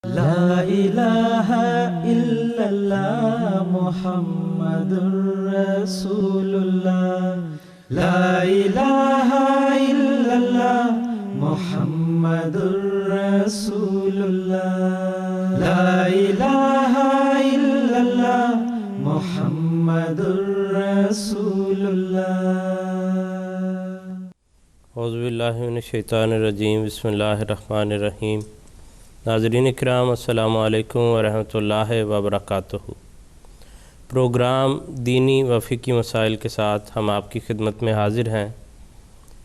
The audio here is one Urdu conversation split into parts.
لا الہ الا اللہ محمد رسول اللہ، لا الہ الا اللہ محمد رسول اللہ، لا الہ الا اللہ محمد رسول اللہ۔ اعوذ باللہ من الشیطان الرجیم، بسم اللہ الرحمن الرحیم۔ ناظرین کرام، السلام علیکم ورحمۃ اللہ وبرکاتہ۔ پروگرام دینی و فقہی مسائل کے ساتھ ہم آپ کی خدمت میں حاضر ہیں۔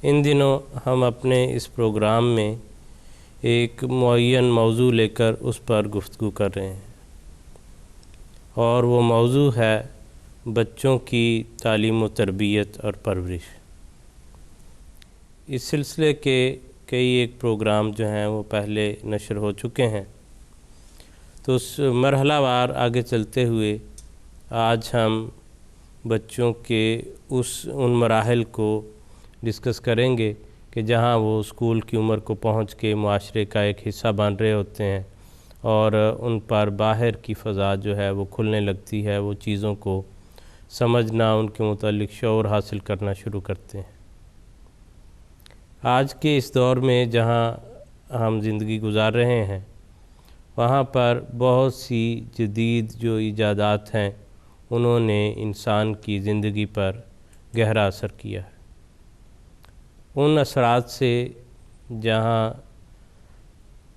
ان دنوں ہم اپنے اس پروگرام میں ایک معین موضوع لے کر اس پر گفتگو کر رہے ہیں، اور وہ موضوع ہے بچوں کی تعلیم و تربیت اور پرورش۔ اس سلسلے کے کئی ایک پروگرام جو ہیں وہ پہلے نشر ہو چکے ہیں، تو اس مرحلہ وار آگے چلتے ہوئے آج ہم بچوں کے ان مراحل کو ڈسکس کریں گے کہ جہاں وہ اسکول کی عمر کو پہنچ کے معاشرے کا ایک حصہ بن رہے ہوتے ہیں، اور ان پر باہر کی فضا جو ہے وہ کھلنے لگتی ہے، وہ چیزوں کو سمجھنا، ان کے متعلق شعور حاصل کرنا شروع کرتے ہیں۔ آج کے اس دور میں جہاں ہم زندگی گزار رہے ہیں، وہاں پر بہت سی جدید جو ایجادات ہیں انہوں نے انسان کی زندگی پر گہرا اثر کیا ہے۔ ان اثرات سے جہاں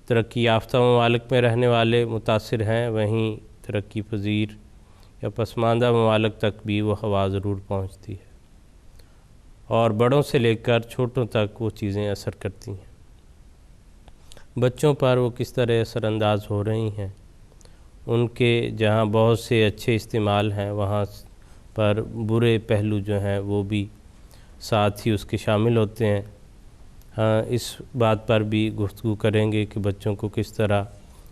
ترقی یافتہ ممالک میں رہنے والے متاثر ہیں، وہیں ترقی پذیر یا پسماندہ ممالک تک بھی وہ ہوا ضرور پہنچتی ہے، اور بڑوں سے لے کر چھوٹوں تک وہ چیزیں اثر کرتی ہیں۔ بچوں پر وہ کس طرح اثر انداز ہو رہی ہیں، ان کے جہاں بہت سے اچھے استعمال ہیں، وہاں پر برے پہلو جو ہیں وہ بھی ساتھ ہی اس کے شامل ہوتے ہیں۔ اس بات پر بھی گفتگو کریں گے کہ بچوں کو کس طرح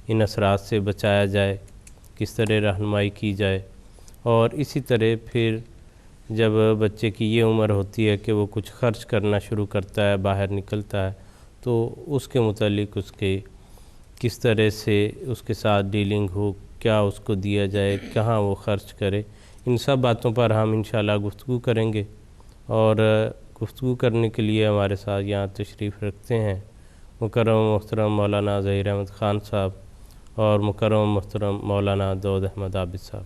ان اثرات سے بچایا جائے، کس طرح رہنمائی کی جائے، اور اسی طرح پھر جب بچے کی یہ عمر ہوتی ہے کہ وہ کچھ خرچ کرنا شروع کرتا ہے، باہر نکلتا ہے، تو اس کے متعلق اس کے کس طرح سے اس کے ساتھ ڈیلنگ ہو، کیا اس کو دیا جائے، کہاں وہ خرچ کرے، ان سب باتوں پر ہم انشاءاللہ گفتگو کریں گے۔ اور گفتگو کرنے کے لیے ہمارے ساتھ یہاں تشریف رکھتے ہیں مکرم و محترم مولانا ظہیر احمد خان صاحب اور مکرم و محترم مولانا داؤد احمد عابد صاحب۔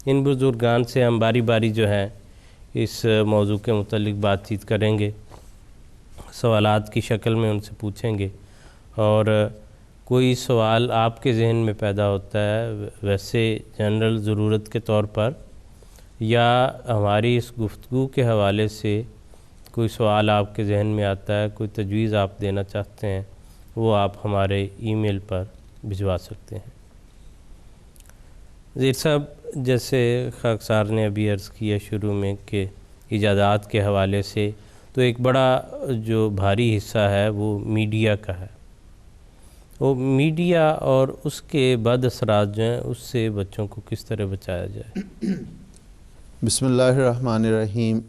ان بزرگان سے ہم باری باری جو ہیں اس موضوع کے متعلق بات چیت کریں گے، سوالات کی شکل میں ان سے پوچھیں گے، اور کوئی سوال آپ کے ذہن میں پیدا ہوتا ہے ویسے جنرل ضرورت کے طور پر، یا ہماری اس گفتگو کے حوالے سے کوئی سوال آپ کے ذہن میں آتا ہے، کوئی تجویز آپ دینا چاہتے ہیں، وہ آپ ہمارے ای میل پر بھجوا سکتے ہیں۔ ظہیر صاحب، جیسے خاکسار نے ابھی عرض کیا شروع میں کہ ایجادات کے حوالے سے تو ایک بڑا جو بھاری حصہ ہے وہ میڈیا کا ہے۔ وہ میڈیا اور اس کے بد اثرات جو ہیں اس سے بچوں کو کس طرح بچایا جائے؟ بسم اللہ الرحمن الرحیم۔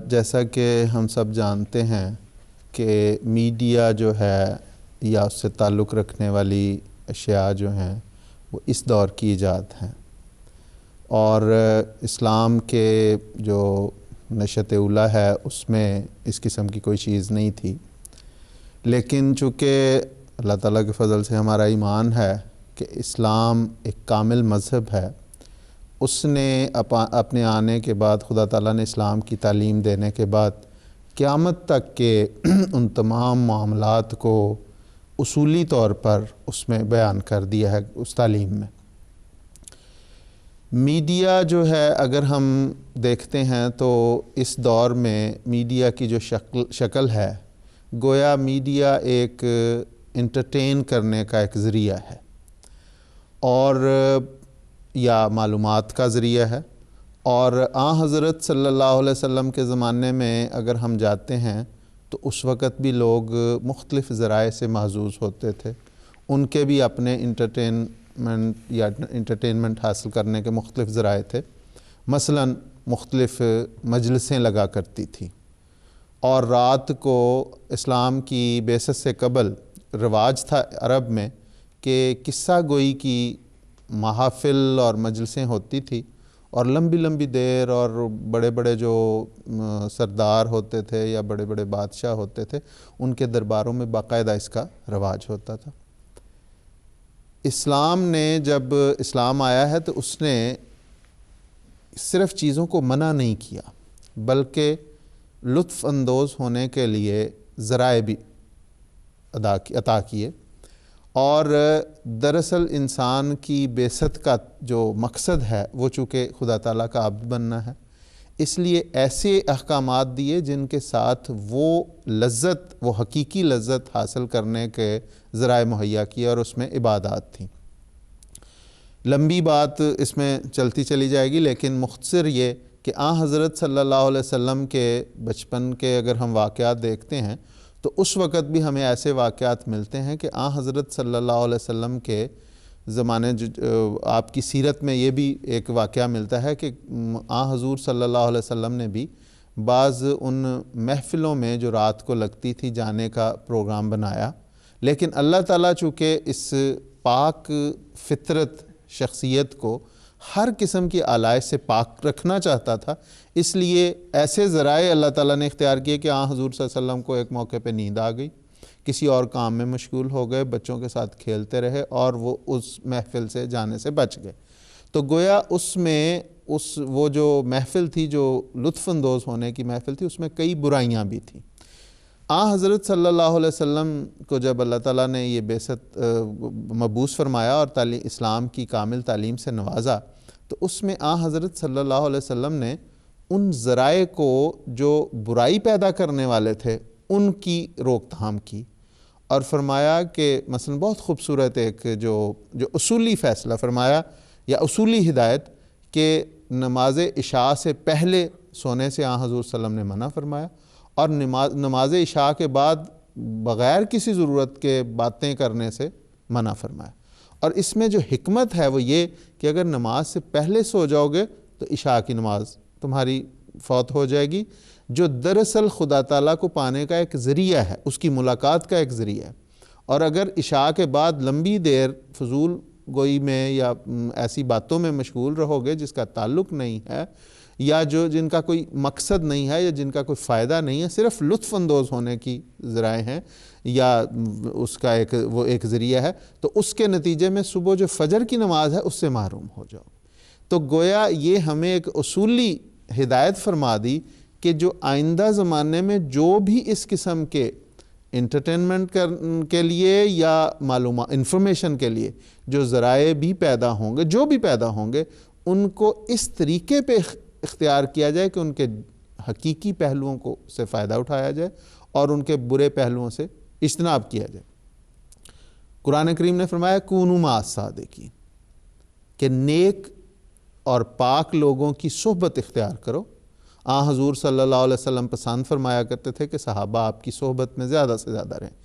جیسا کہ ہم سب جانتے ہیں کہ میڈیا جو ہے یا اس سے تعلق رکھنے والی اشیاء جو ہیں وہ اس دور کی ایجاد ہیں، اور اسلام کے جو نشأت اولیٰ ہے اس میں اس قسم کی کوئی چیز نہیں تھی، لیکن چونکہ اللہ تعالیٰ کے فضل سے ہمارا ایمان ہے کہ اسلام ایک کامل مذہب ہے، اس نے اپنے آنے کے بعد، خدا تعالیٰ نے اسلام کی تعلیم دینے کے بعد قیامت تک کے ان تمام معاملات کو اصولی طور پر اس میں بیان کر دیا ہے اس تعلیم میں۔ میڈیا جو ہے اگر ہم دیکھتے ہیں تو اس دور میں میڈیا کی جو شکل ہے، گویا میڈیا ایک انٹرٹین کرنے کا ایک ذریعہ ہے، اور یا معلومات کا ذریعہ ہے۔ اور حضرت صلی اللہ علیہ وسلم کے زمانے میں اگر ہم جاتے ہیں تو اس وقت بھی لوگ مختلف ذرائع سے محظوظ ہوتے تھے، ان کے بھی اپنے انٹرٹینمنٹ حاصل کرنے کے مختلف ذرائع تھے۔ مثلا مختلف مجلسیں لگا کرتی تھیں، اور رات کو اسلام کی بعثت سے قبل رواج تھا عرب میں کہ قصہ گوئی کی محافل اور مجلسیں ہوتی تھی اور لمبی لمبی دیر، اور بڑے بڑے جو سردار ہوتے تھے یا بڑے بڑے بادشاہ ہوتے تھے ان کے درباروں میں باقاعدہ اس کا رواج ہوتا تھا۔ اسلام نے جب اسلام آیا ہے تو اس نے صرف چیزوں کو منع نہیں کیا بلکہ لطف اندوز ہونے کے لیے ذرائع بھی عطا کیے، اور دراصل انسان کی بعثت کا جو مقصد ہے وہ چونکہ خدا تعالیٰ کا عبد بننا ہے، اس لیے ایسے احکامات دیے جن کے ساتھ وہ لذت، وہ حقیقی لذت حاصل کرنے کے ذرائع مہیا کیے، اور اس میں عبادات تھیں۔ لمبی بات اس میں چلتی چلی جائے گی، لیکن مختصر یہ کہ حضرت صلی اللہ علیہ وسلم کے بچپن کے اگر ہم واقعات دیکھتے ہیں تو اس وقت بھی ہمیں ایسے واقعات ملتے ہیں کہ حضرت صلی اللہ علیہ وسلم کے زمانے آپ کی سیرت میں یہ بھی ایک واقعہ ملتا ہے کہ حضور صلی اللہ علیہ وسلم نے بھی بعض ان محفلوں میں جو رات کو لگتی تھی جانے کا پروگرام بنایا، لیکن اللہ تعالیٰ چونکہ اس پاک فطرت شخصیت کو ہر قسم کی آلائش سے پاک رکھنا چاہتا تھا، اس لیے ایسے ذرائع اللہ تعالیٰ نے اختیار کیے کہ حضور صلی اللہ علیہ وسلم کو ایک موقع پہ نیند آ گئی، کسی اور کام میں مشغول ہو گئے، بچوں کے ساتھ کھیلتے رہے اور وہ اس محفل سے جانے سے بچ گئے۔ تو گویا اس میں وہ جو محفل تھی، جو لطف اندوز ہونے کی محفل تھی، اس میں کئی برائیاں بھی تھیں۔ حضرت صلی اللہ علیہ وسلم کو جب اللہ تعالیٰ نے یہ بعثت مبعوث فرمایا اور اسلام کی کامل تعلیم سے نوازا، تو اس میں حضرت صلی اللہ علیہ وسلم نے ان ذرائع کو جو برائی پیدا کرنے والے تھے ان کی روک تھام کی، اور فرمایا کہ مثلا بہت خوبصورت ایک جو اصولی فیصلہ فرمایا یا اصولی ہدایت کہ نماز عشاء سے پہلے سونے سے حضور صلی اللہ علیہ وسلم نے منع فرمایا، اور نماز عشاء کے بعد بغیر کسی ضرورت کے باتیں کرنے سے منع فرمایا۔ اور اس میں جو حکمت ہے وہ یہ کہ اگر نماز سے پہلے سو جاؤ گے تو عشاء کی نماز تمہاری فوت ہو جائے گی، جو دراصل خدا تعالیٰ کو پانے کا ایک ذریعہ ہے، اس کی ملاقات کا ایک ذریعہ ہے۔ اور اگر عشاء کے بعد لمبی دیر فضول گوئی میں یا ایسی باتوں میں مشغول رہو گے جس کا تعلق نہیں ہے، یا جن کا کوئی مقصد نہیں ہے، یا جن کا کوئی فائدہ نہیں ہے، صرف لطف اندوز ہونے کی ذرائع ہیں یا اس کا وہ ایک ذریعہ ہے، تو اس کے نتیجے میں صبح جو فجر کی نماز ہے اس سے محروم ہو جاؤ۔ تو گویا یہ ہمیں ایک اصولی ہدایت فرما دی کہ جو آئندہ زمانے میں جو بھی اس قسم کے انٹرٹینمنٹ کے لیے یا معلومات انفارمیشن کے لیے جو ذرائع بھی پیدا ہوں گے، جو بھی پیدا ہوں گے، ان کو اس طریقے پہ اختیار کیا جائے کہ ان کے حقیقی پہلوؤں کو سے فائدہ اٹھایا جائے اور ان کے برے پہلوؤں سے اجتناب کیا جائے۔ قرآن کریم نے فرمایا کونوا مع الصادقین، کہ نیک اور پاک لوگوں کی صحبت اختیار کرو۔ حضور صلی اللہ علیہ وسلم پسند فرمایا کرتے تھے کہ صحابہ آپ کی صحبت میں زیادہ سے زیادہ رہیں۔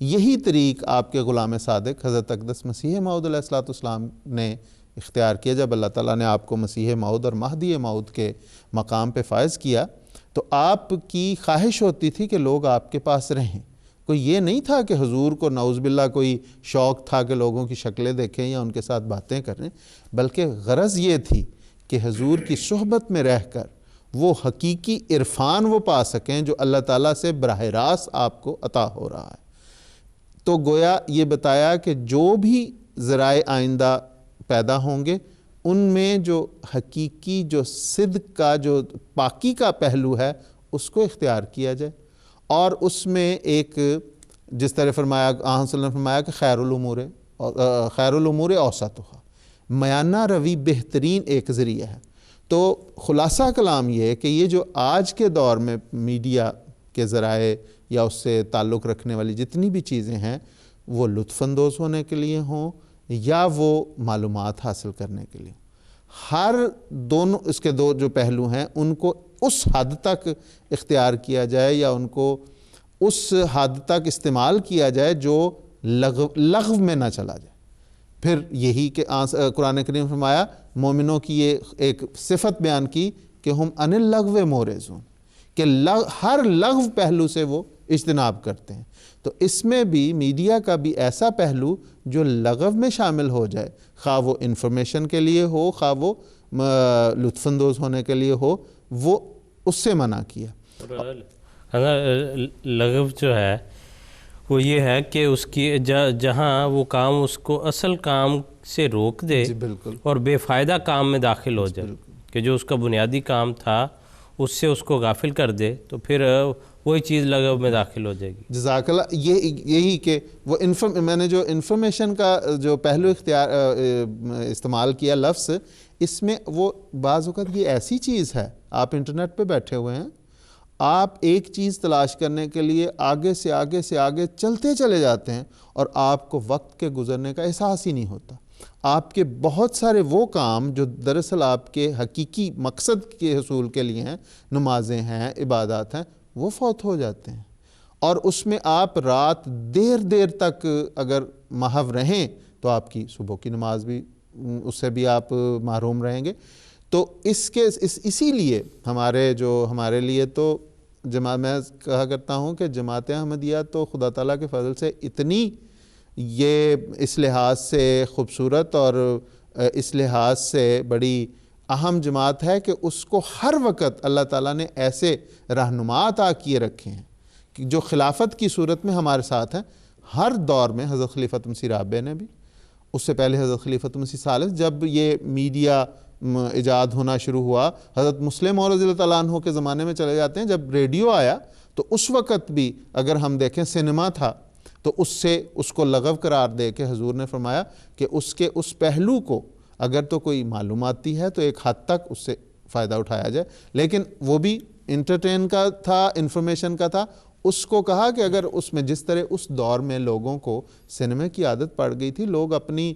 یہی طریق آپ کے غلام صادق حضرت اقدس مسیح موعود علیہ الصلوۃ والسلام نے اختیار کیا۔ جب اللہ تعالیٰ نے آپ کو مسیح موعود اور مہدی موعود کے مقام پہ فائز کیا تو آپ کی خواہش ہوتی تھی کہ لوگ آپ کے پاس رہیں۔ کوئی یہ نہیں تھا کہ حضور کو نعوذ باللہ کوئی شوق تھا کہ لوگوں کی شکلیں دیکھیں یا ان کے ساتھ باتیں کریں، بلکہ غرض یہ تھی کہ حضور کی صحبت میں رہ کر وہ حقیقی عرفان وہ پا سکیں جو اللہ تعالیٰ سے براہ راست آپ کو عطا ہو رہا ہے۔ تو گویا یہ بتایا کہ جو بھی ذرائع آئندہ پیدا ہوں گے ان میں جو حقیقی جو صدق کا جو پاکی کا پہلو ہے اس کو اختیار کیا جائے، اور اس میں ایک جس طرح فرمایا صلی اللہ علیہ وسلم نے فرمایا کہ خیر الامور اوسطھا، میانہ روی بہترین ایک ذریعہ ہے۔ تو خلاصہ کلام یہ ہے کہ یہ جو آج کے دور میں میڈیا کے ذرائع یا اس سے تعلق رکھنے والی جتنی بھی چیزیں ہیں وہ لطف اندوز ہونے کے لیے ہوں یا وہ معلومات حاصل کرنے کے لیے، ہر دونوں اس کے دو جو پہلو ہیں ان کو اس حد تک اختیار کیا جائے یا ان کو اس حد تک استعمال کیا جائے جو لغو میں نہ چلا جائے۔ پھر یہی کہ قرآن کریم فرمایا مومنوں کی یہ ایک صفت بیان کی کہ ہم عن اللغو معرضون، کہ ہر لغو پہلو سے وہ اجتناب کرتے ہیں۔ تو اس میں بھی میڈیا کا بھی ایسا پہلو جو لغو میں شامل ہو جائے، خواہ وہ انفارمیشن کے لیے ہو، خواہ وہ لطف اندوز ہونے کے لیے ہو، وہ اس سے منع کیا۔ لغو جو ہے وہ یہ ہے کہ اس کی جہاں وہ کام اس کو اصل کام سے روک دے بالکل، اور بے فائدہ کام میں داخل ہو جائے، کہ جو اس کا بنیادی کام تھا اس سے اس کو غافل کر دے، تو پھر وہی چیز لغو میں داخل ہو جائے گی۔ جزاک اللہ۔ یہی کہ وہ میں نے جو انفارمیشن کا جو پہلو استعمال کیا لفظ، اس میں وہ بعض اوقات یہ ایسی چیز ہے، آپ انٹرنیٹ پہ بیٹھے ہوئے ہیں، آپ ایک چیز تلاش کرنے کے لیے آگے سے آگے سے آگے چلتے چلے جاتے ہیں اور آپ کو وقت کے گزرنے کا احساس ہی نہیں ہوتا۔ آپ کے بہت سارے وہ کام جو دراصل آپ کے حقیقی مقصد کے حصول کے لیے ہیں، نمازیں ہیں، عبادات ہیں، وہ فوت ہو جاتے ہیں، اور اس میں آپ رات دیر تک اگر محو رہیں تو آپ کی صبح کی نماز بھی اس سے بھی آپ محروم رہیں گے۔ تو اسی لیے ہمارے لیے تو میں کہا کرتا ہوں کہ جماعت احمدیہ تو خدا تعالیٰ کے فضل سے اتنی یہ اس لحاظ سے خوبصورت اور اس لحاظ سے بڑی اہم جماعت ہے کہ اس کو ہر وقت اللہ تعالیٰ نے ایسے رہنما عطا کیے رکھے ہیں کہ جو خلافت کی صورت میں ہمارے ساتھ ہیں ہر دور میں۔ حضرت خلیفۃ مسیح رابع نے بھی، اس سے پہلے حضرت خلیفۃ مسیح ثالث، جب یہ میڈیا ایجاد ہونا شروع ہوا، حضرت مسلم رضی اللہ تعالیٰ عنہ کے زمانے میں چلے جاتے ہیں، جب ریڈیو آیا تو اس وقت بھی اگر ہم دیکھیں سینما تھا تو اس کو لغو قرار دے کے حضور نے فرمایا کہ اس پہلو کو اگر تو کوئی معلوماتی ہے تو ایک حد تک اس سے فائدہ اٹھایا جائے، لیکن وہ بھی انٹرٹین کا تھا، انفارمیشن کا تھا۔ اس کو کہا کہ اگر اس میں جس طرح اس دور میں لوگوں کو سینما کی عادت پڑ گئی تھی، لوگ اپنی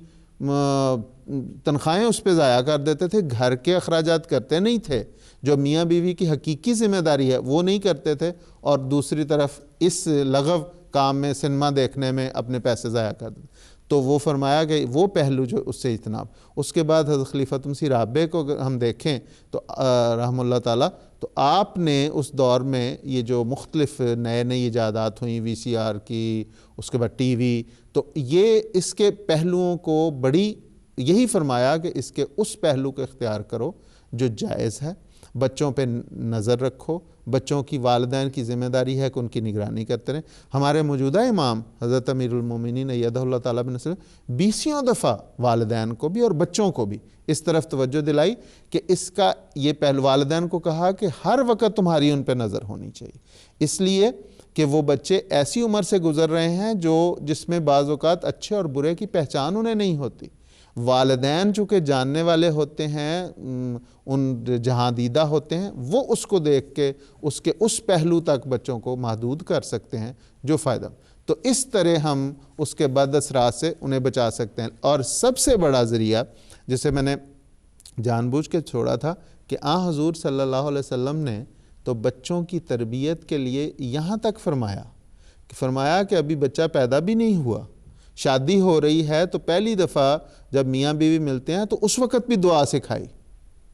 تنخواہیں اس پہ ضائع کر دیتے تھے، گھر کے اخراجات کرتے نہیں تھے، جو میاں بیوی کی حقیقی ذمہ داری ہے وہ نہیں کرتے تھے، اور دوسری طرف اس لغو کام میں سینما دیکھنے میں اپنے پیسے ضائع کر دیتے۔ تو وہ فرمایا کہ وہ پہلو جو اس سے اجتناب۔ اس کے بعد حضرت خلیفۃ مسیح رابع کو ہم دیکھیں تو رحم اللہ تعالیٰ، تو آپ نے اس دور میں یہ جو مختلف نئی ایجادات ہوئیں، وی سی آر کی، اس کے بعد ٹی وی، تو یہ اس کے پہلوؤں کو یہی فرمایا کہ اس کے اس پہلو کو اختیار کرو جو جائز ہے، بچوں پہ نظر رکھو، بچوں کی والدین کی ذمہ داری ہے کہ ان کی نگرانی کرتے رہیں۔ ہمارے موجودہ امام حضرت امیر المومنین ایدہ اللہ تعالیٰ بن نصر 20 دفعہ والدین کو بھی اور بچوں کو بھی اس طرف توجہ دلائی کہ اس کا یہ پہلو، والدین کو کہا کہ ہر وقت تمہاری ان پہ نظر ہونی چاہیے، اس لیے کہ وہ بچے ایسی عمر سے گزر رہے ہیں جس میں بعض اوقات اچھے اور برے کی پہچان انہیں نہیں ہوتی۔ والدین چونکہ جاننے والے ہوتے ہیں، ان جہاں دیدہ ہوتے ہیں، وہ اس کو دیکھ کے اس پہلو تک بچوں کو محدود کر سکتے ہیں جو فائدہ، تو اس طرح ہم اس کے بد اثرات سے انہیں بچا سکتے ہیں۔ اور سب سے بڑا ذریعہ جسے میں نے جان بوجھ کے چھوڑا تھا کہ حضور صلی اللہ علیہ وسلم نے تو بچوں کی تربیت کے لیے یہاں تک فرمایا کہ ابھی بچہ پیدا بھی نہیں ہوا، شادی ہو رہی ہے تو پہلی دفعہ جب میاں بیوی ملتے ہیں تو اس وقت بھی دعا سکھائی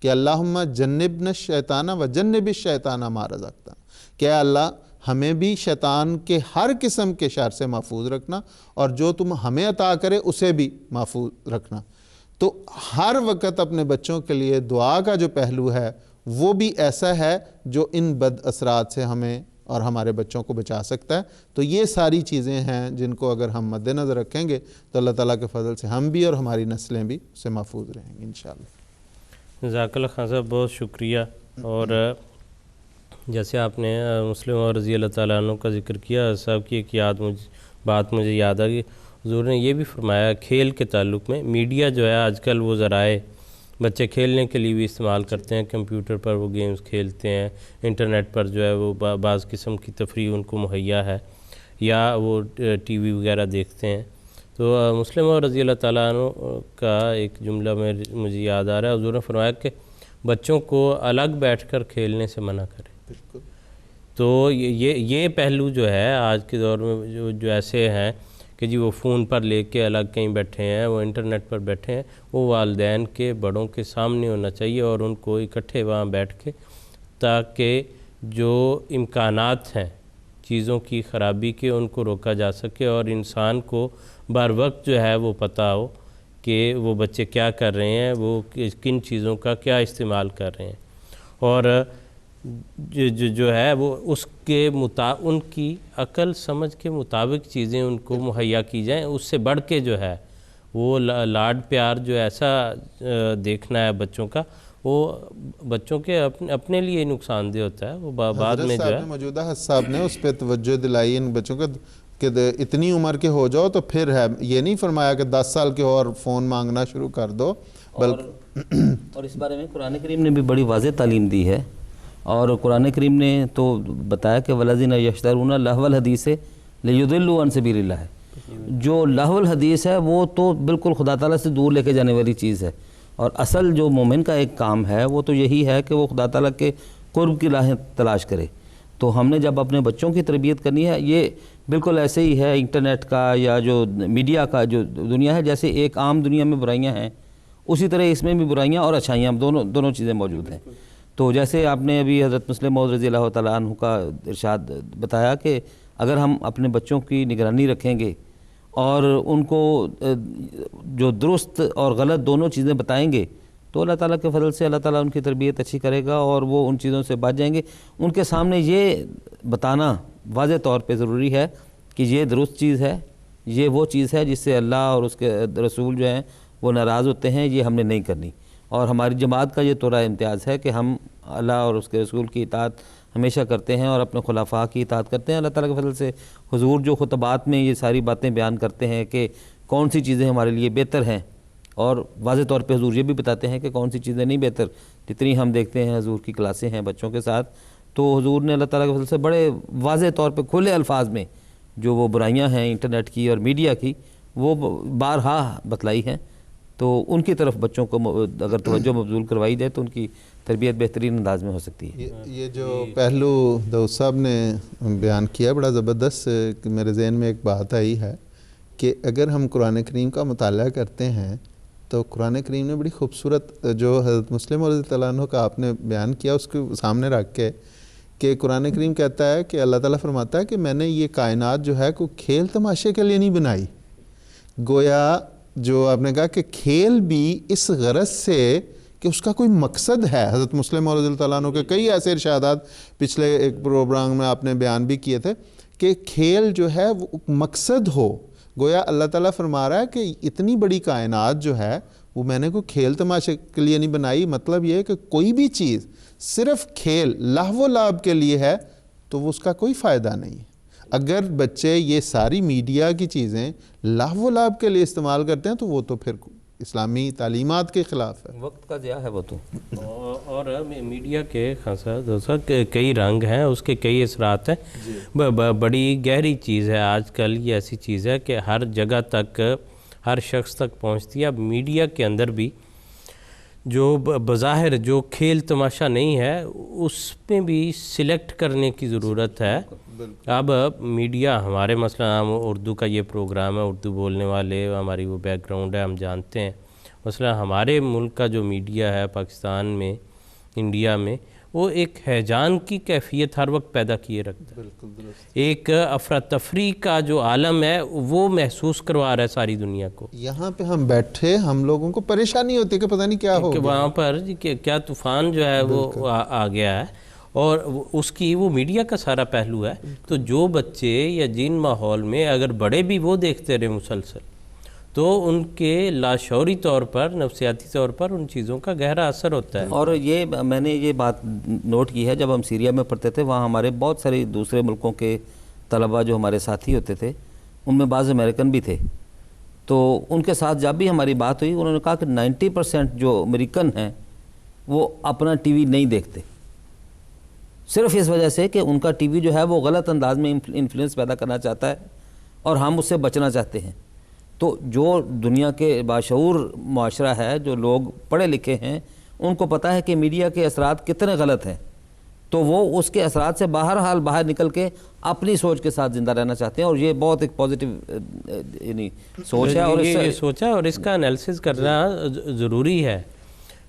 کہ اللہم جنبنا الشیطان و جنب الشیطان ما رزقتنا، کہ اللہ ہمیں بھی شیطان کے ہر قسم کے شر سے محفوظ رکھنا، اور جو تم ہمیں عطا کرے اسے بھی محفوظ رکھنا۔ تو ہر وقت اپنے بچوں کے لیے دعا کا جو پہلو ہے وہ بھی ایسا ہے جو ان بد اثرات سے ہمیں اور ہمارے بچوں کو بچا سکتا ہے۔ تو یہ ساری چیزیں ہیں جن کو اگر ہم مد نظر رکھیں گے تو اللہ تعالیٰ کے فضل سے ہم بھی اور ہماری نسلیں بھی اس سے محفوظ رہیں گے انشاءاللہ۔ جزاک اللہ خان صاحب، بہت شکریہ۔ اور جیسے آپ نے مسلم اور رضی اللہ تعالیٰ عنہ کا ذکر کیا، صاحب کی ایک بات مجھے یاد آ گئی، حضور نے یہ بھی فرمایا کھیل کے تعلق میں، میڈیا جو ہے آج کل وہ ذرائع بچے کھیلنے کے لیے بھی استعمال کرتے ہیں، کمپیوٹر پر وہ گیمز کھیلتے ہیں، انٹرنیٹ پر جو ہے وہ بعض قسم کی تفریح ان کو مہیا ہے، یا وہ ٹی وی وغیرہ دیکھتے ہیں۔ تو مسلم اور رضی اللہ تعالیٰ عنہ کا ایک جملہ مجھے یاد آ رہا ہے، حضور نے فرمایا کہ بچوں کو الگ بیٹھ کر کھیلنے سے منع کریں۔ تو یہ پہلو جو ہے آج کے دور میں جو ایسے ہیں کہ جی وہ فون پر لے کے الگ کہیں بیٹھے ہیں، وہ انٹرنیٹ پر بیٹھے ہیں، وہ والدین کے بڑوں کے سامنے ہونا چاہیے اور ان کو اکٹھے وہاں بیٹھ کے، تاکہ جو امکانات ہیں چیزوں کی خرابی کے ان کو روکا جا سکے اور انسان کو بر وقت جو ہے وہ پتہ ہو کہ وہ بچے کیا کر رہے ہیں، وہ کن چیزوں کا کیا استعمال کر رہے ہیں، اور جو ہے وہ اس کے ان کی عقل سمجھ کے مطابق چیزیں ان کو مہیا کی جائیں. اس سے بڑھ کے جو ہے وہ لاڈ پیار جو ایسا دیکھنا ہے بچوں کا، وہ بچوں کے اپنے لیے نقصان دہ ہوتا ہے. وہ بعد میں جو ہے موجودہ صاحب نے اس پہ توجہ دلائی ان بچوں کو کہ اتنی عمر کے ہو جاؤ تو پھر ہے، یہ نہیں فرمایا کہ 10 سال کے ہو اور فون مانگنا شروع کر دو، اور اس بارے میں قرآن کریم نے بھی بڑی واضح تعلیم دی ہے. اور قرآن کریم نے تو بتایا کہ وَالَّذِينَ يَشْتَرُونَ لَهْوَ الْحَدِيثِ لِيُضِلُّوا عَن سَبِيلِ اللَّهِ. جو لہو الحدیث ہے وہ تو بالکل خدا تعالیٰ سے دور لے کے جانے والی چیز ہے، اور اصل جو مومن کا ایک کام ہے وہ تو یہی ہے کہ وہ خدا تعالیٰ کے قرب کی راہیں تلاش کرے. تو ہم نے جب اپنے بچوں کی تربیت کرنی ہے، یہ بالکل ایسے ہی ہے انٹرنیٹ کا یا جو میڈیا کا جو دنیا ہے، جیسے ایک عام دنیا میں برائیاں ہیں اسی طرح اس میں بھی برائیاں اور اچھائیاں دونوں چیزیں موجود ہیں. تو جیسے آپ نے ابھی حضرت مسلم موعود رضی اللہ تعالیٰ عنہ کا ارشاد بتایا کہ اگر ہم اپنے بچوں کی نگرانی رکھیں گے اور ان کو جو درست اور غلط دونوں چیزیں بتائیں گے تو اللہ تعالیٰ کے فضل سے اللہ تعالیٰ ان کی تربیت اچھی کرے گا اور وہ ان چیزوں سے بچ جائیں گے. ان کے سامنے یہ بتانا واضح طور پہ ضروری ہے کہ یہ درست چیز ہے، یہ وہ چیز ہے جس سے اللہ اور اس کے رسول جو ہیں وہ ناراض ہوتے ہیں، یہ ہم نے نہیں کرنی. اور ہماری جماعت کا یہ تو رائے امتیاز ہے کہ ہم اللہ اور اس کے رسول کی اطاعت ہمیشہ کرتے ہیں اور اپنے خلفاء کی اطاعت کرتے ہیں. اللہ تعالیٰ کے فضل سے حضور جو خطبات میں یہ ساری باتیں بیان کرتے ہیں کہ کون سی چیزیں ہمارے لیے بہتر ہیں، اور واضح طور پہ حضور یہ بھی بتاتے ہیں کہ کون سی چیزیں نہیں بہتر. جتنی ہم دیکھتے ہیں حضور کی کلاسیں ہیں بچوں کے ساتھ، تو حضور نے اللہ تعالیٰ کے فضل سے بڑے واضح طور پہ کھلے الفاظ میں جو وہ برائیاں ہیں انٹرنیٹ کی اور میڈیا کی وہ بارہا بتلائی ہیں. تو ان کی طرف بچوں کو اگر توجہ مبذول کروائی جائے تو ان کی تربیت بہترین انداز میں ہو سکتی ہے. یہ جو پہلو داؤد صاحب نے بیان کیا بڑا زبردست، میرے ذہن میں ایک بات آئی ہے کہ اگر ہم قرآن کریم کا مطالعہ کرتے ہیں تو قرآن کریم نے بڑی خوبصورت جو حضرت مسلم رضی اللہ عنہ کا آپ نے بیان کیا اس کو سامنے رکھ کے کہ قرآن کریم کہتا ہے کہ اللہ تعالیٰ فرماتا ہے کہ میں نے یہ کائنات جو ہے کوئی کھیل تماشے کے لیے نہیں بنائی. گویا جو آپ نے کہا کہ کھیل بھی اس غرض سے کہ اس کا کوئی مقصد ہے. حضرت مسلم رضی اللہ عنہ کے کئی ایسے ارشادات پچھلے ایک پروگرام میں آپ نے بیان بھی کیے تھے کہ کھیل جو ہے وہ مقصد ہو. گویا اللہ تعالیٰ فرما رہا ہے کہ اتنی بڑی کائنات جو ہے وہ میں نے کوئی کھیل تماشے کے لیے نہیں بنائی. مطلب یہ ہے کہ کوئی بھی چیز صرف کھیل لہو و لعب کے لیے ہے تو وہ اس کا کوئی فائدہ نہیں ہے. اگر بچے یہ ساری میڈیا کی چیزیں لہو و لعب کے لیے استعمال کرتے ہیں تو وہ تو پھر اسلامی تعلیمات کے خلاف ہے، وقت کا ضیاع ہے وہ تو. اور میڈیا کے کئی رنگ ہیں، اس کے کئی اثرات ہیں. بڑی گہری چیز ہے آج کل، یہ ایسی چیز ہے کہ ہر جگہ تک ہر شخص تک پہنچتی ہے. اب میڈیا کے اندر بھی جو بظاہر جو کھیل تماشا نہیں ہے اس میں بھی سلیکٹ کرنے کی ضرورت ہے. اب میڈیا ہمارے مثلا ہم اردو کا یہ پروگرام ہے، اردو بولنے والے ہماری وہ بیک گراؤنڈ ہے، ہم جانتے ہیں. مثلا ہمارے ملک کا جو میڈیا ہے پاکستان میں، انڈیا میں، وہ ایک ہیجان کی کیفیت ہر وقت پیدا کیے رکھتا ہے. ایک افراتفری کا جو عالم ہے وہ محسوس کروا رہا ہے ساری دنیا کو. یہاں پہ ہم بیٹھے ہم لوگوں کو پریشانی ہوتی ہے کہ پتہ نہیں کیا ہو، کہ وہاں پر کیا طوفان جو ہے وہ آ گیا ہے، اور اس کی وہ میڈیا کا سارا پہلو ہے. تو جو بچے یا جن ماحول میں اگر بڑے بھی وہ دیکھتے رہے مسلسل تو ان کے لاشعوری طور پر نفسیاتی طور پر ان چیزوں کا گہرا اثر ہوتا ہے. اور یہ میں نے یہ بات نوٹ کی ہے، جب ہم سیریا میں پڑھتے تھے وہاں ہمارے بہت سارے دوسرے ملکوں کے طلباء جو ہمارے ساتھی ہوتے تھے ان میں بعض امریکن بھی تھے. تو ان کے ساتھ جب بھی ہماری بات ہوئی انہوں نے کہا کہ 90% جو امریکن ہیں وہ اپنا ٹی وی نہیں دیکھتے، صرف اس وجہ سے کہ ان کا ٹی وی جو ہے وہ غلط انداز میں انفلوئنس پیدا کرنا چاہتا ہے اور ہم اس سے بچنا چاہتے ہیں. تو جو دنیا کے باشعور معاشرہ ہے، جو لوگ پڑھے لکھے ہیں، ان کو پتہ ہے کہ میڈیا کے اثرات کتنے غلط ہیں، تو وہ اس کے اثرات سے باہر نکل کے اپنی سوچ کے ساتھ زندہ رہنا چاہتے ہیں. اور یہ بہت ایک پازیٹیو یعنی سوچ ہے، اور یہ سوچ ہے اور اس کا انالیسس کرنا ضروری ہے.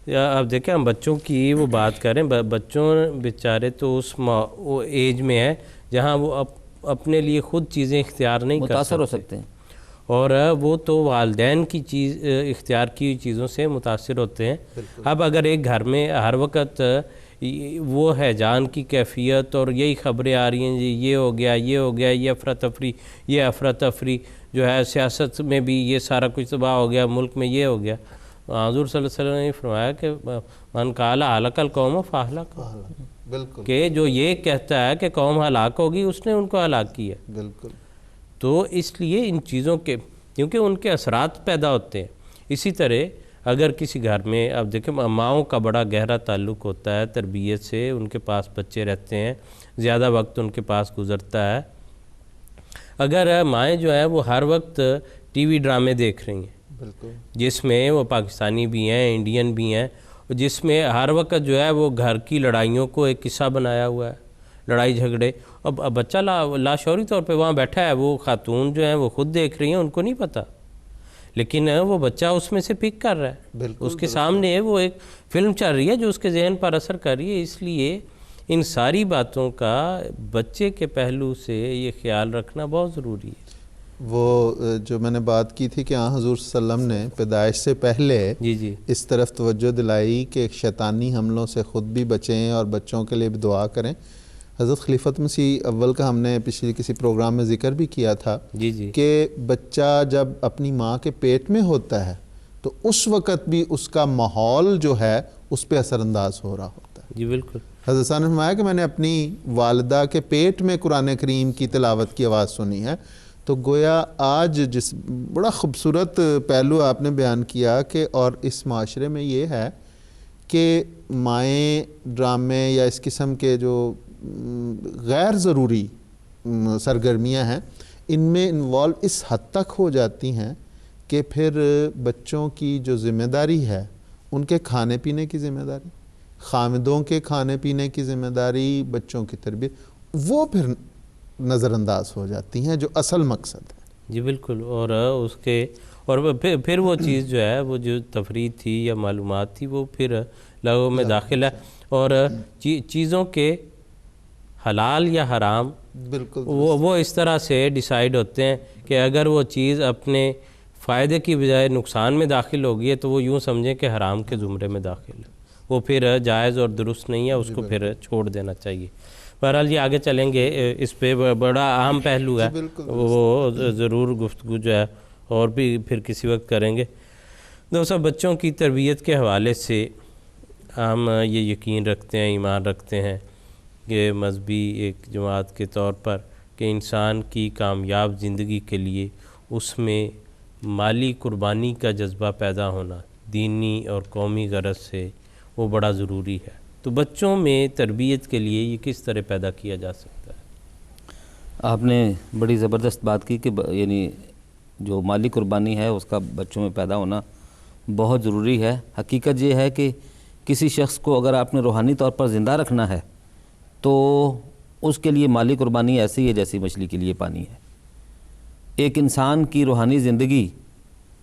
اب دیکھیں ہم بچوں کی وہ بات کریں، بچوں بیچارے تو اس ایج میں ہیں جہاں وہ اپنے لیے خود چیزیں اختیار نہیں کر متاثر ہو سکتے ہیں، اور وہ تو والدین کی چیز اختیار کی ہوئی چیزوں سے متاثر ہوتے ہیں۔ اب اگر ایک گھر میں ہر وقت وہ ہے جان کی کیفیت اور یہی خبریں آ رہی ہیں، جی یہ ہو گیا، یہ ہو گیا، یہ افراتفری، یہ افراتفری جو ہے، سیاست میں بھی یہ سارا کچھ تباہ ہو گیا، ملک میں یہ ہو گیا۔ حضور صلی اللہ علیہ وسلم نے فرمایا کہ من قال اہلک القوم فاہلک، بالکل کہ جو یہ کہتا ہے کہ قوم ہلاک ہوگی، اس نے ان کو ہلاک کیا۔ بالکل تو اس لیے ان چیزوں کے کیونکہ ان کے اثرات پیدا ہوتے ہیں۔ اسی طرح اگر کسی گھر میں اب دیکھیں ماؤں کا بڑا گہرا تعلق ہوتا ہے تربیت سے، ان کے پاس بچے رہتے ہیں، زیادہ وقت ان کے پاس گزرتا ہے۔ اگر مائیں جو ہیں وہ ہر وقت ٹی وی ڈرامے دیکھ رہی ہیں بالکل جس میں وہ پاکستانی بھی ہیں، انڈین بھی ہیں، جس میں ہر وقت جو ہے وہ گھر کی لڑائیوں کو ایک قصہ بنایا ہوا ہے، لڑائی جھگڑے، اب بچہ لاشعوری طور پہ وہاں بیٹھا ہے، وہ خاتون جو ہیں وہ خود دیکھ رہی ہیں، ان کو نہیں پتہ، لیکن وہ بچہ اس میں سے پک کر رہا ہے، بالکل اس کے سامنے وہ ایک فلم چل رہی ہے جو اس کے ذہن پر اثر کر رہی ہے۔ اس لیے ان ساری باتوں کا بچے کے پہلو سے یہ خیال رکھنا بہت ضروری ہے۔ وہ جو میں نے بات کی تھی کہ حضور صلی اللہ علیہ وسلم نے پیدائش سے پہلے جی اس طرف توجہ دلائی کہ شیطانی حملوں سے خود بھی بچیں اور بچوں کے لیے بھی دعا کریں۔ حضرت خلیفۃ مسیح اول کا ہم نے پچھلے کسی پروگرام میں ذکر بھی کیا تھا جی کہ بچہ جب اپنی ماں کے پیٹ میں ہوتا ہے تو اس وقت بھی اس کا ماحول جو ہے اس پہ اثر انداز ہو رہا ہوتا ہے۔ جی بالکل۔ حضرت صاحب نے فرمایا کہ میں نے اپنی والدہ کے پیٹ میں قرآن کریم کی تلاوت کی آواز سنی ہے، تو گویا آج جس بڑا خوبصورت پہلو آپ نے بیان کیا کہ اور اس معاشرے میں یہ ہے کہ مائیں ڈرامے یا اس قسم کے جو غیر ضروری سرگرمیاں ہیں ان میں انوالو اس حد تک ہو جاتی ہیں کہ پھر بچوں کی جو ذمہ داری ہے، ان کے کھانے پینے کی ذمہ داری، خامدوں کے کھانے پینے کی ذمہ داری، بچوں کی تربیت، وہ پھر نظر انداز ہو جاتی ہیں جو اصل مقصد ہے۔ جی بالکل، اور اس کے اور پھر وہ چیز جو ہے، وہ جو تفریح تھی یا معلومات تھی، وہ پھر لوگوں میں داخل ہے، اور چیزوں کے حلال یا حرام بالکل وہ اس طرح سے ڈیسائیڈ ہوتے ہیں کہ اگر وہ چیز اپنے فائدے کی بجائے نقصان میں داخل ہوگی ہے تو وہ یوں سمجھیں کہ حرام کے زمرے میں داخل ہے، وہ پھر جائز اور درست نہیں ہے، اس کو پھر چھوڑ دینا چاہیے۔ بہرحال جی آگے چلیں گے، اس پہ بڑا اہم پہلو ہے، وہ ضرور گفتگو جو ہے اور بھی پھر کسی وقت کریں گے۔ دوستو، بچوں کی تربیت کے حوالے سے ہم یہ یقین رکھتے ہیں، ایمان رکھتے ہیں کہ مذہبی ایک جماعت کے طور پر کہ انسان کی کامیاب زندگی کے لیے اس میں مالی قربانی کا جذبہ پیدا ہونا دینی اور قومی غرض سے وہ بڑا ضروری ہے۔ تو بچوں میں تربیت کے لیے یہ کس طرح پیدا کیا جا سکتا ہے؟ آپ نے بڑی زبردست بات کی کہ یعنی جو مالی قربانی ہے اس کا بچوں میں پیدا ہونا بہت ضروری ہے۔ حقیقت یہ ہے کہ کسی شخص کو اگر آپ نے روحانی طور پر زندہ رکھنا ہے تو اس کے لیے مالی قربانی ایسی ہے جیسی مچھلی کے لیے پانی ہے۔ ایک انسان کی روحانی زندگی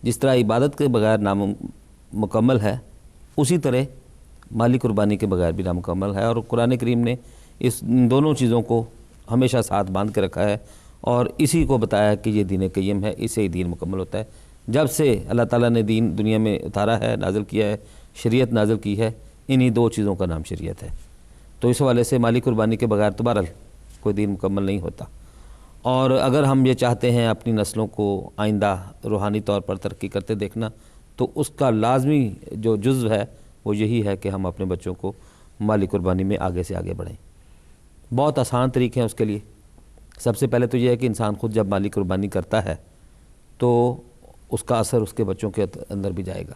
جس طرح عبادت کے بغیر نامکمل ہے، اسی طرح مالی قربانی کے بغیر بھی نامکمل ہے، اور قرآن کریم نے ان دونوں چیزوں کو ہمیشہ ساتھ باندھ کے رکھا ہے اور اسی کو بتایا ہے کہ یہ دین قیم ہے، اس سے ہی دین مکمل ہوتا ہے۔ جب سے اللہ تعالیٰ نے دین دنیا میں اتارا ہے، نازل کیا ہے، شریعت نازل کی ہے، انہی دو چیزوں کا نام شریعت ہے۔ تو اس حوالے سے مالی قربانی کے بغیر تو بہرحال کوئی دین مکمل نہیں ہوتا۔ اور اگر ہم یہ چاہتے ہیں اپنی نسلوں کو آئندہ روحانی طور پر ترقی کرتے دیکھنا، تو اس کا لازمی جو جزو ہے وہ یہی ہے کہ ہم اپنے بچوں کو مالی قربانی میں آگے سے آگے بڑھیں۔ بہت آسان طریقے ہیں اس کے لیے۔ سب سے پہلے تو یہ ہے کہ انسان خود جب مالی قربانی کرتا ہے تو اس کا اثر اس کے بچوں کے اندر بھی جائے گا،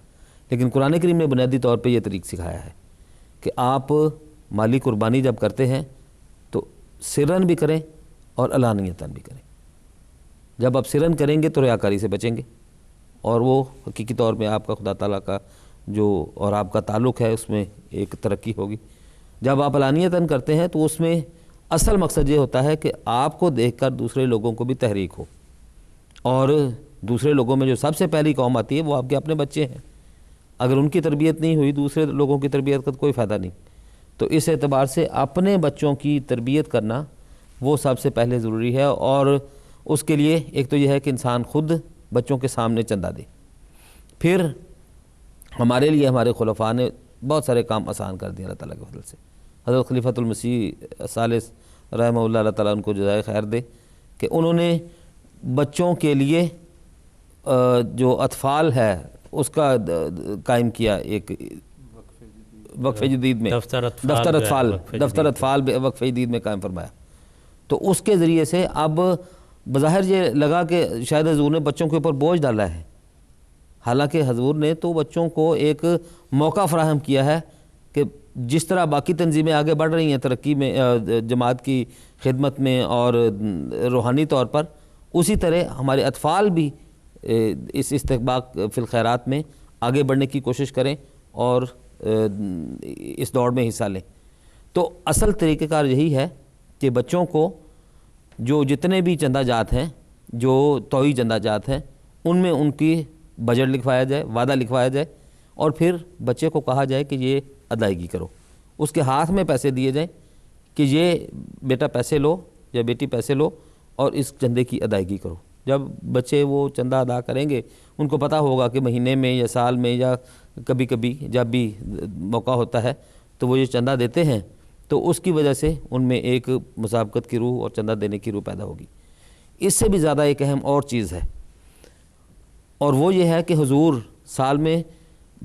لیکن قرآن کریم نے بنیادی طور پہ یہ طریق سکھایا ہے کہ آپ مالی قربانی جب کرتے ہیں تو سرن بھی کریں اور علانیتاً بھی کریں۔ جب آپ سرن کریں گے تو ریاکاری سے بچیں گے، اور وہ حقیقی طور میں آپ کا خدا تعالیٰ کا جو اور آپ کا تعلق ہے اس میں ایک ترقی ہوگی۔ جب آپ علانیتاً کرتے ہیں تو اس میں اصل مقصد یہ ہوتا ہے کہ آپ کو دیکھ کر دوسرے لوگوں کو بھی تحریک ہو، اور دوسرے لوگوں میں جو سب سے پہلی قوم آتی ہے وہ آپ کے اپنے بچے ہیں۔ اگر ان کی تربیت نہیں ہوئی، دوسرے لوگوں کی تربیت کا کوئی فائدہ نہیں۔ تو اس اعتبار سے اپنے بچوں کی تربیت کرنا وہ سب سے پہلے ضروری ہے، اور اس کے لیے ایک تو یہ ہے کہ انسان خود بچوں کے سامنے چندہ دے. پھر ہمارے لیے ہمارے خلفاء نے بہت سارے کام آسان کر دیے اللہ تعالیٰ کے فضل سے. حضرت خلیفۃ المسیح ثالث رحمہ اللہ تعالیٰ ان کو جزائے خیر دے کہ انہوں نے بچوں کے لیے جو اطفال ہے اس کا قائم کیا، ایک وقف جدید میں دفتر اطفال وقف جدید میں قائم فرمایا. تو اس کے ذریعے سے اب بظاہر یہ لگا کہ شاید حضور نے بچوں کے اوپر بوجھ ڈالا ہے، حالانکہ حضور نے تو بچوں کو ایک موقع فراہم کیا ہے کہ جس طرح باقی تنظیمیں آگے بڑھ رہی ہیں ترقی میں، جماعت کی خدمت میں اور روحانی طور پر، اسی طرح ہمارے اطفال بھی اس استحقاق فی الخیرات میں آگے بڑھنے کی کوشش کریں اور اس دوڑ میں حصہ لیں. تو اصل طریقہ کار یہی ہے کہ بچوں کو جو جتنے بھی چندہ جات ہیں، جو توئی چندہ جات ہیں، ان میں ان کی بجٹ لکھوایا جائے، وعدہ لکھوایا جائے، اور پھر بچے کو کہا جائے کہ یہ ادائیگی کرو. اس کے ہاتھ میں پیسے دیے جائیں کہ یہ بیٹا پیسے لو یا بیٹی پیسے لو اور اس چندے کی ادائیگی کرو. جب بچے وہ چندہ ادا کریں گے، ان کو پتہ ہوگا کہ مہینے میں یا سال میں یا کبھی کبھی جب بھی موقع ہوتا ہے تو وہ یہ چندہ دیتے ہیں، تو اس کی وجہ سے ان میں ایک مسابقت کی روح اور چندہ دینے کی روح پیدا ہوگی. اس سے بھی زیادہ ایک اہم اور چیز ہے، اور وہ یہ ہے کہ حضور سال میں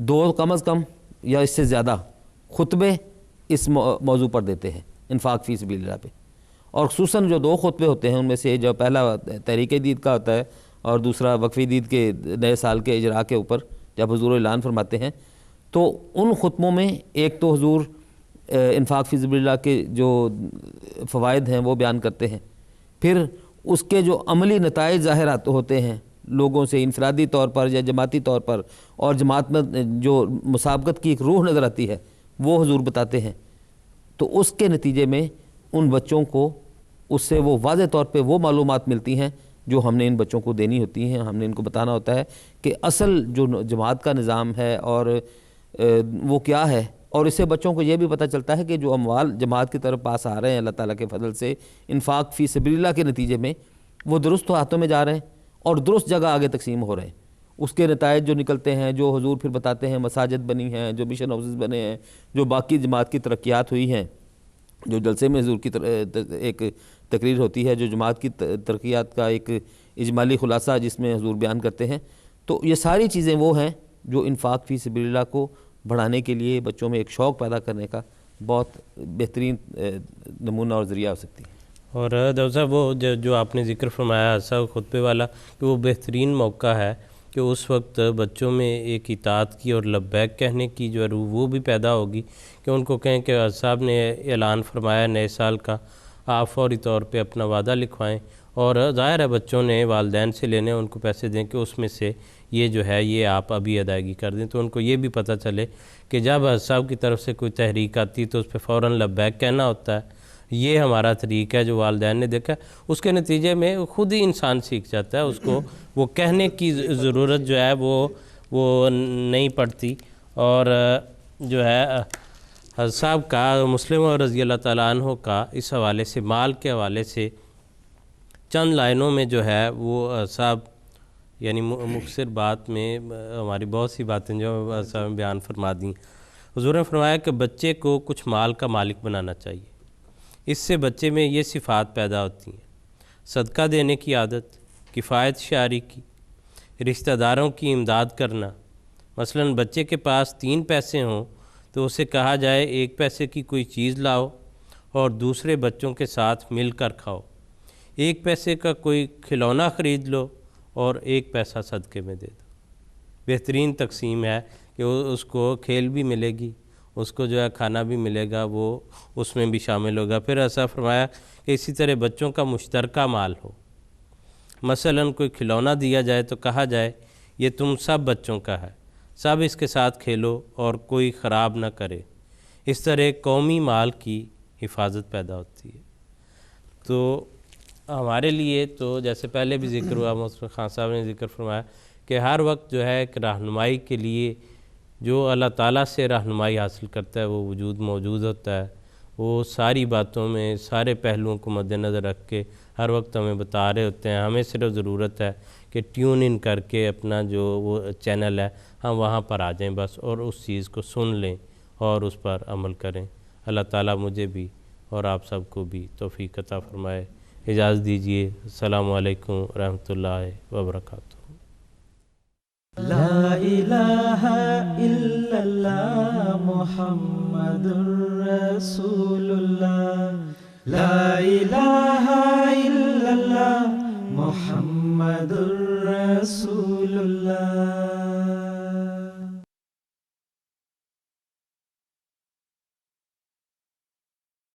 2 کم از کم یا اس سے زیادہ خطبے اس موضوع پر دیتے ہیں، انفاق فی سبیل اللہ پہ. اور خصوصاً جو 2 خطبے ہوتے ہیں ان میں سے جو پہلا تحریک عید کا ہوتا ہے اور دوسرا وقف عید کے نئے سال کے اجراء کے اوپر جب حضور اعلان فرماتے ہیں، تو ان خطبوں میں ایک تو حضور انفاق فی سبیل اللہ کے جو فوائد ہیں وہ بیان کرتے ہیں، پھر اس کے جو عملی نتائج ظاہر ہوتے ہیں لوگوں سے انفرادی طور پر یا جماعتی طور پر، اور جماعت میں جو مسابقت کی ایک روح نظر آتی ہے وہ حضور بتاتے ہیں. تو اس کے نتیجے میں ان بچوں کو اس سے وہ واضح طور پہ وہ معلومات ملتی ہیں جو ہم نے ان بچوں کو دینی ہوتی ہیں. ہم نے ان کو بتانا ہوتا ہے کہ اصل جو جماعت کا نظام ہے اور وہ کیا ہے، اور اس سے بچوں کو یہ بھی پتہ چلتا ہے کہ جو اموال جماعت کی طرف پاس آ رہے ہیں اللہ تعالیٰ کے فضل سے انفاق فی سبیل اللہ کے نتیجے میں، وہ درست ہاتھوں میں جا رہے ہیں اور درست جگہ آگے تقسیم ہو رہے ہیں. اس کے نتائج جو نکلتے ہیں، جو حضور پھر بتاتے ہیں، مساجد بنی ہیں، جو مشن ہاؤسز بنے ہیں، جو باقی جماعت کی ترقیات ہوئی ہیں، جو جلسے میں حضور کی ایک تقریر ہوتی ہے جو جماعت کی ترقیات کا ایک اجمالی خلاصہ جس میں حضور بیان کرتے ہیں. تو یہ ساری چیزیں وہ ہیں جو انفاق فی سبیل اللہ کو بڑھانے کے لیے بچوں میں ایک شوق پیدا کرنے کا بہت بہترین نمونہ اور ذریعہ ہو سکتی ہے. اور ڈاکٹر صاحب وہ جو آپ نے ذکر فرمایا سب خطبے والا کہ وہ بہترین موقع ہے کہ اس وقت بچوں میں ایک اطاعت کی اور لبیک کہنے کی جو روح وہ بھی پیدا ہوگی کہ ان کو کہیں کہ صاحب نے اعلان فرمایا نئے سال کا، آپ فوری طور پہ اپنا وعدہ لکھوائیں. اور ظاہر ہے بچوں نے والدین سے لینے، ان کو پیسے دیں کہ اس میں سے یہ جو ہے یہ آپ ابھی ادائیگی کر دیں. تو ان کو یہ بھی پتہ چلے کہ جب صاحب کی طرف سے کوئی تحریک آتی تو اس پہ فوراً لبیک کہنا ہوتا ہے. یہ ہمارا طریقہ ہے جو والدین نے دیکھا، اس کے نتیجے میں خود ہی انسان سیکھ جاتا ہے، اس کو وہ کہنے کی ضرورت جو ہے وہ نہیں پڑتی. اور جو ہے حضرت صاحب کا مسلم اور رضی اللہ تعالیٰ عنہ کا اس حوالے سے مال کے حوالے سے چند لائنوں میں جو ہے وہ صاحب یعنی مختصر بات میں ہماری بہت سی باتیں جو صاحب بیان فرما دیں. حضور نے فرمایا کہ بچے کو کچھ مال کا مالک بنانا چاہیے. اس سے بچے میں یہ صفات پیدا ہوتی ہیں: صدقہ دینے کی عادت، کفایت شعاری کی، رشتہ داروں کی امداد کرنا. مثلا بچے کے پاس 3 پیسے ہوں تو اسے کہا جائے 1 پیسے کی کوئی چیز لاؤ اور دوسرے بچوں کے ساتھ مل کر کھاؤ. 1 پیسے کا کوئی کھلونا خرید لو اور 1 پیسہ صدقے میں دے دو. بہترین تقسیم ہے کہ اس کو کھیل بھی ملے گی، اس کو جو ہے کھانا بھی ملے گا، وہ اس میں بھی شامل ہوگا. پھر ایسا فرمایا کہ اسی طرح بچوں کا مشترکہ مال ہو. مثلا کوئی کھلونا دیا جائے تو کہا جائے یہ تم سب بچوں کا ہے، سب اس کے ساتھ کھیلو اور کوئی خراب نہ کرے. اس طرح قومی مال کی حفاظت پیدا ہوتی ہے. تو ہمارے لیے تو جیسے پہلے بھی ذکر ہوا، مصطفیٰ خان صاحب نے ذکر فرمایا کہ ہر وقت جو ہے ایک رہنمائی کے لیے جو اللہ تعالیٰ سے رہنمائی حاصل کرتا ہے وہ وجود موجود ہوتا ہے. وہ ساری باتوں میں سارے پہلوؤں کو مد نظر رکھ کے ہر وقت ہمیں بتا رہے ہوتے ہیں. ہمیں صرف ضرورت ہے کہ ٹیون ان کر کے اپنا جو وہ چینل ہے ہم وہاں پر آ جائیں بس، اور اس چیز کو سن لیں اور اس پر عمل کریں. اللہ تعالیٰ مجھے بھی اور آپ سب کو بھی توفیق عطا فرمائے. اجازت دیجیے. السلام علیکم ورحمۃ اللہ وبرکاتہ. لا الہ الا اللہ محمد رسول اللہ. لا الہ الا اللہ محمد رسول اللہ.